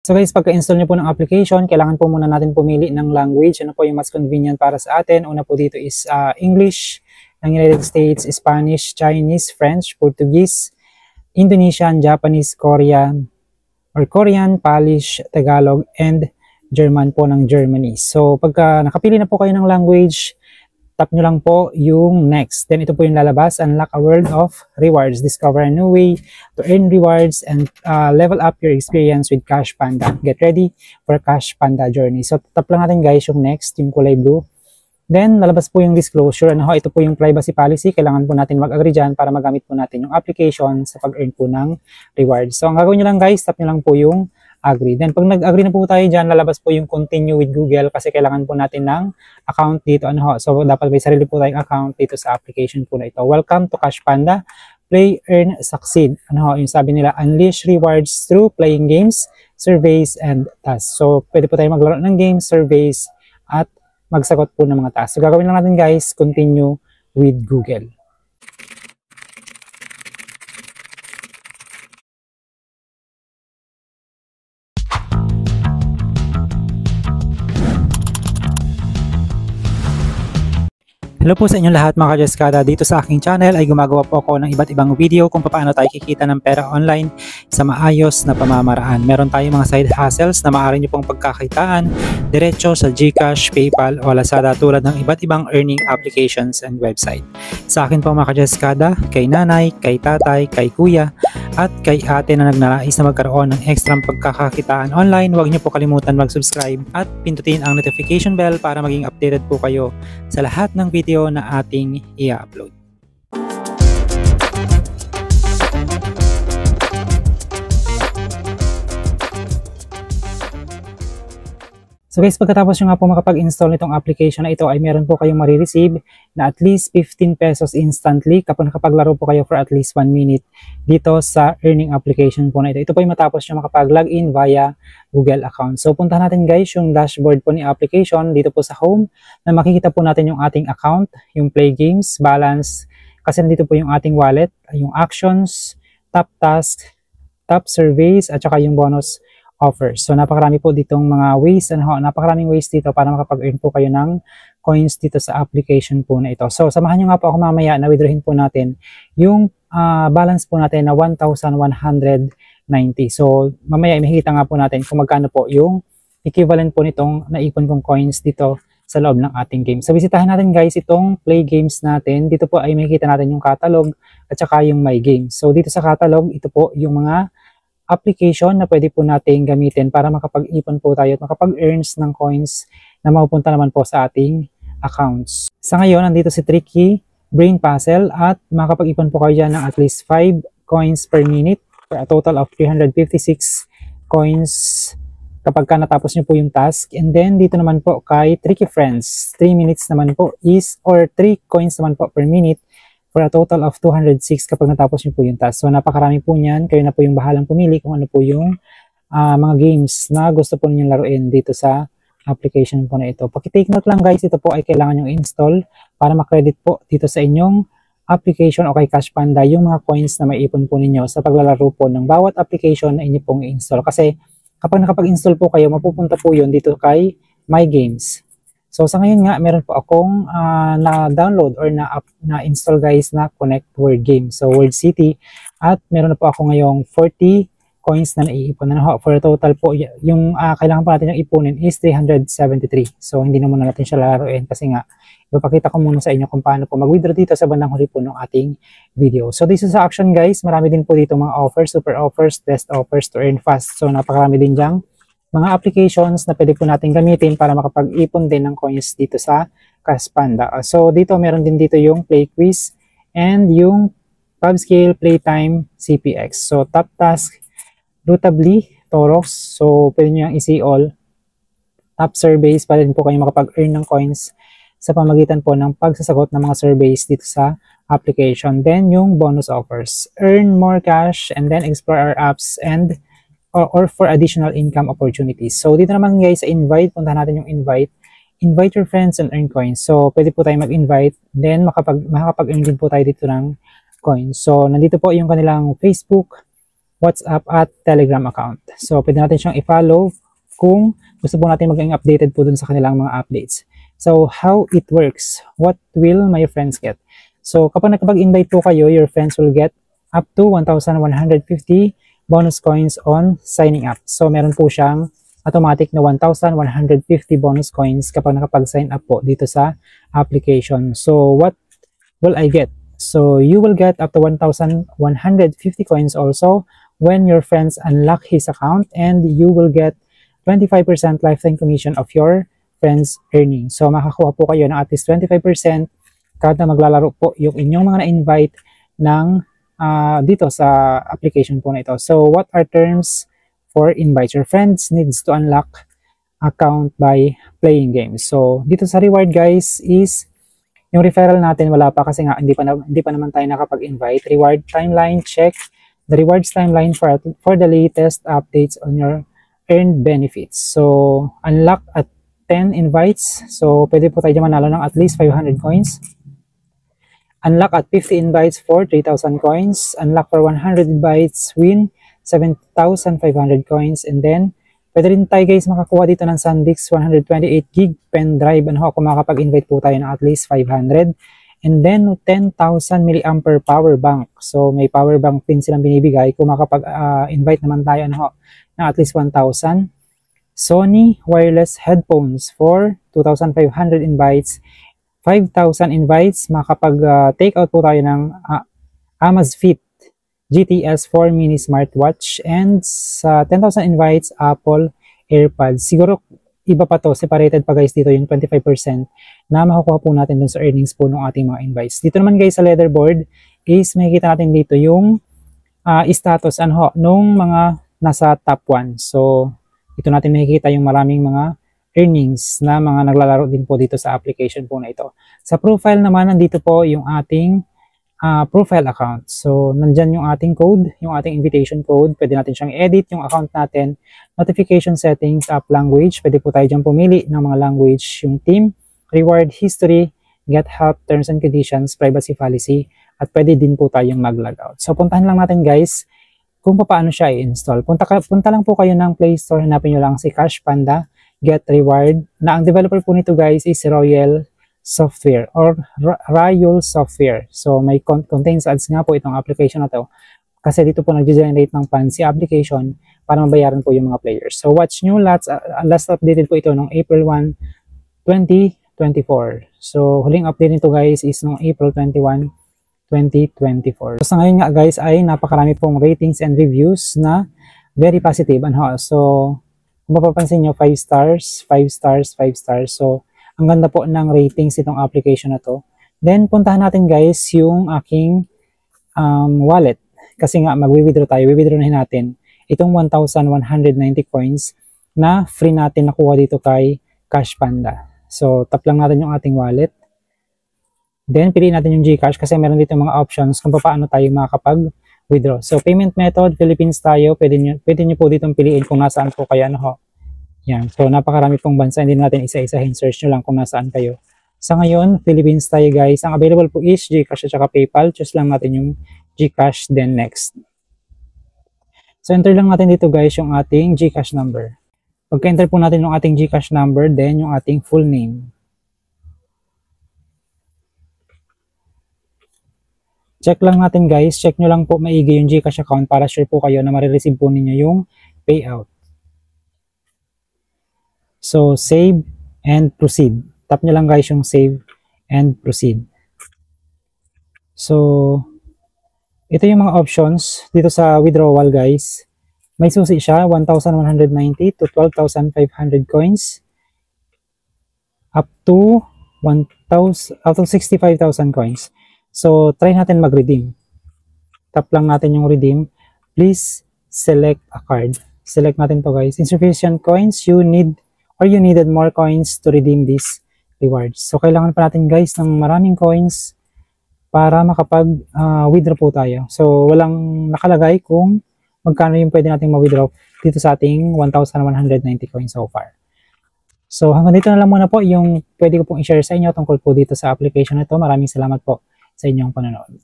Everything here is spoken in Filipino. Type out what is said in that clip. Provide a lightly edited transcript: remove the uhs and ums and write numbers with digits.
So guys, pagka-install nyo po ng application, kailangan po muna natin pumili ng language. Ano po yung mas convenient para sa atin? Una po dito is English ng United States, Spanish, Chinese, French, Portuguese, Indonesian, Japanese, Korean, Polish, Tagalog, and German po ng Germany. So pagka nakapili na po kayo ng language, tap nyo lang po yung next. Then ito po yung lalabas, unlock a world of rewards. Discover a new way to earn rewards and level up your experience with Cash Panda. Get ready for Cash Panda journey. So tap lang natin guys yung next, yung kulay blue. Then lalabas po yung disclosure. Ito po yung privacy policy. Kailangan po natin mag-agree dyan para magamit po natin yung application sa pag-earn po ng rewards. So ang gagawin nyo lang guys, tap nyo lang po yung agree. Then pag nag-agree na po tayo dyan, lalabas po yung continue with Google kasi kailangan po natin ng account dito. So dapat may sarili po tayong account dito sa application po na ito. Welcome to Cash Panda. Play, earn, succeed. Yung sabi nila, unleash rewards through playing games, surveys, and tasks. So pwede po tayo maglaro ng games, surveys, at magsagot po ng mga tasks. So gagawin lang natin guys, continue with Google. Hello po sa inyo lahat mga kajaskada. Dito sa aking channel ay gumagawa po ako ng iba't ibang video kung paano tayo kikita ng pera online sa maayos na pamamaraan. Meron tayong mga side hustles na maaari nyo pong pagkakitaan diretso sa GCash, PayPal o Lazada tulad ng iba't ibang earning applications and website. Sa akin po mga kajaskada, kay nanay, kay tatay, kay kuya at kay ate na nagnanais na magkaroon ng ekstrang pagkakakitaan online, huwag nyo po kalimutan mag-subscribe at pindutin ang notification bell para maging updated po kayo sa lahat ng video na ating i-upload. So guys, pagkatapos nyo nga po makapag-install nitong application na ito ay meron po kayong marireceive na at least 15 pesos instantly kapag nakapaglaro po kayo for at least 1 minute dito sa earning application po na ito. Ito po yung matapos nyo makapag-login via Google account. So puntahan natin guys yung dashboard po ni application dito po sa home na makikita po natin yung ating account, yung play games, balance, kasi nandito po yung ating wallet, yung actions, top task, top surveys, at saka yung bonus offers. So napakarami po ditong mga ways, napakaraming ways dito para makapag-earn po kayo ng coins dito sa application po na ito. So samahan nyo nga po ako mamaya na withdrawin po natin yung balance po natin na 1,190. So mamaya makikita nga po natin kung magkano po yung equivalent po nitong naipon kong coins dito sa loob ng ating game. So bisitahin natin guys itong play games natin. Dito po ay makikita natin yung catalog at saka yung my game. So dito sa catalog, ito po yung mga application na pwede po natin gamitin para makapag-ipon po tayo at makapag-earns ng coins na mapupunta naman po sa ating accounts. Sa ngayon, nandito si Tricky Brain Puzzle at makapag-ipon po kayo dyan ng at least 5 coins per minute for a total of 356 coins kapag ka natapos nyo po yung task. And then, dito naman po kay Tricky Friends, 3 minutes naman po or 3 coins naman po per minute for a total of 206 kapag natapos nyo po yung task. So napakarami po niyan. Kayo na po yung bahalang pumili kung ano po yung mga games na gusto po ninyong laruin dito sa application po na ito. Paki-take note lang guys, ito po ay kailangan yung install para makredit po dito sa inyong application o kay Cash Panda yung mga coins na maiipon po ninyo sa paglalaro po ng bawat application na inyo pong i-install. Kasi kapag nakapag-install po kayo, mapupunta po yun dito kay My Games. So sa ngayon nga, meron po akong na-download or na-install guys na Connect Word Game. So Word City. At meron na po ako ngayong 40 coins na naiipon. For a total po, yung kailangan po natin yung ipunin is 373. So hindi na muna natin siya laruin kasi nga, ipapakita ko muna sa inyo kung paano po mag-withdraw dito sa bandang huli po ng ating video. So this is sa action guys. Marami din po dito mga offers, super offers, best offers to earn fast. So napakarami din dyan mga applications na pwede po natin gamitin para makapag-ipon din ng coins dito sa Cash Panda. So dito meron din dito yung Play Quiz and yung PubScale Playtime CPX. So top task, Routably, Torox. So pwede nyo yung i-see all. Top surveys, pwede din po kayo makapag-earn ng coins sa pamagitan po ng pagsasagot ng mga surveys dito sa application. Then yung bonus offers. Earn more cash and then explore our apps and or for additional income opportunities. So dito naman guys sa invite, puntahan natin yung invite. Invite your friends and earn coins. So pwede po tayo mag-invite, then makakapag-earn din po tayo dito ng coins. So nandito po yung kanilang Facebook, WhatsApp at Telegram account. So, pwede natin siyang i-follow kung gusto po natin maging updated po dun sa kanilang mga updates. So, how it works? What will my friends get? So, kapag nakapag-invite po kayo, your friends will get up to 1,150 bonus coins on signing up. So, meron po siyang automatic na 1,150 bonus coins kapag nakapag-sign up po dito sa application. So, what will I get? So, you will get up to 1,150 coins also when your friends unlock his account, and you will get 25% lifetime commission of your friends' earnings. So, makakuha po kayo ng at least 25% kada maglalaro po yung inyong mga na-invite ng dito sa application po na ito. So, what are terms for invite? Your friends needs to unlock account by playing games. So, dito sa reward guys is yung referral natin wala pa kasi nga hindi pa naman tayo nakapag-invite. Reward timeline, check the rewards timeline for the latest updates on your earned benefits. So, unlock at 10 invites. So, pwede po tayo manalo ng at least 500 coins. Unlock at 50 invites for 3,000 coins. Unlock for 100 invites, win 7,500 coins. And then, pwede rin tayo guys makakuha dito ng SanDisk 128 gig pen drive. Kung makapag-invite po tayo ng at least 500. And then, 10,000 mAh power bank. So, may power bank pin silang binibigay. Kung makapag-invite naman tayo ng at least 1,000. Sony wireless headphones for 2,500 invites. 5,000 invites. Makapag-take out po tayo ng Amazfit GTS 4 mini smartwatch. And sa 10,000 invites, Apple AirPods. Siguro, iba pa to, separated pa guys dito yung 25% na makukuha po natin dun sa earnings po ng ating mga invites. Dito naman guys sa leaderboard is makikita natin dito yung status nung mga nasa top 1. So, dito natin makikita yung maraming mga earnings na mga naglalaro din po dito sa application po na ito. Sa profile naman, nandito po yung ating profile account. So, nandyan yung ating code, yung ating invitation code. Pwede natin siyang edit yung account natin. Notification settings, app language. Pwede po tayo dyan pumili ng mga language, yung team, reward, history, get help, terms and conditions, privacy policy, at pwede din po tayong mag-log out. So, puntahan lang natin guys kung paano siya i-install. Punta lang po kayo ng Play Store, hanapin nyo lang si Cash Panda, Get Reward, na ang developer po nito guys is Royal Software or Rayol Software. So, may contains ads nga po itong application na to. Kasi dito po nag-generate ng funds si application para mabayaran po yung mga players. So, watch nyo, last updated po ito noong April 1, 2024. So, huling update nito guys is noong April 21, 2024. So, sa ngayon nga guys ay napakarami pong ratings and reviews na very positive. So, kung mapapansin nyo, 5 stars, 5 stars, 5 stars. So, ang ganda po ng ratings itong application na to. Then, puntahan natin guys yung aking wallet. Kasi nga, mag-withdraw tayo. Withdraw natin itong 1,190 coins na free natin nakuha dito kay Cash Panda. So, tap lang natin yung ating wallet. Then, piliin natin yung GCash kasi meron dito mga options kung paano tayo makakapag-withdraw. So, payment method, Philippines tayo. Pwede nyo po ditong piliin kung nasaan po kayo. Yan. So, napakarami pong bansa. Hindi natin isa-isahin. Search nyo lang kung nasaan kayo. Sa ngayon, Philippines tayo guys. Ang available po is GCash at saka PayPal. Choose lang natin yung GCash, then next. So, enter lang natin dito guys yung ating GCash number. Pagka-enter po natin yung ating GCash number, then yung ating full name. Check lang natin guys. Check nyo lang po maigi yung GCash account para sure po kayo na marireceive po ninyo yung payout. So, save and proceed. Tap nyo lang guys yung save and proceed. So, ito yung mga options dito sa withdrawal guys. May susi siya, 1,190 to 12,500 coins. Up to 65,000 coins. So, try natin mag-redeem. Tap lang natin yung redeem. Please select a card. Select natin to guys. Insufficient coins, you needed more coins to redeem this rewards. So, kailangan pa natin guys ng maraming coins para makapag-withdraw po tayo. So, walang nakalagay kung magkano yung pwede natin ma-withdraw dito sa ating 1,190 coins so far. So, hanggang dito na lang muna po yung pwede ko pong i-share sa inyo tungkol po dito sa application na ito. Maraming salamat po sa inyong panonood.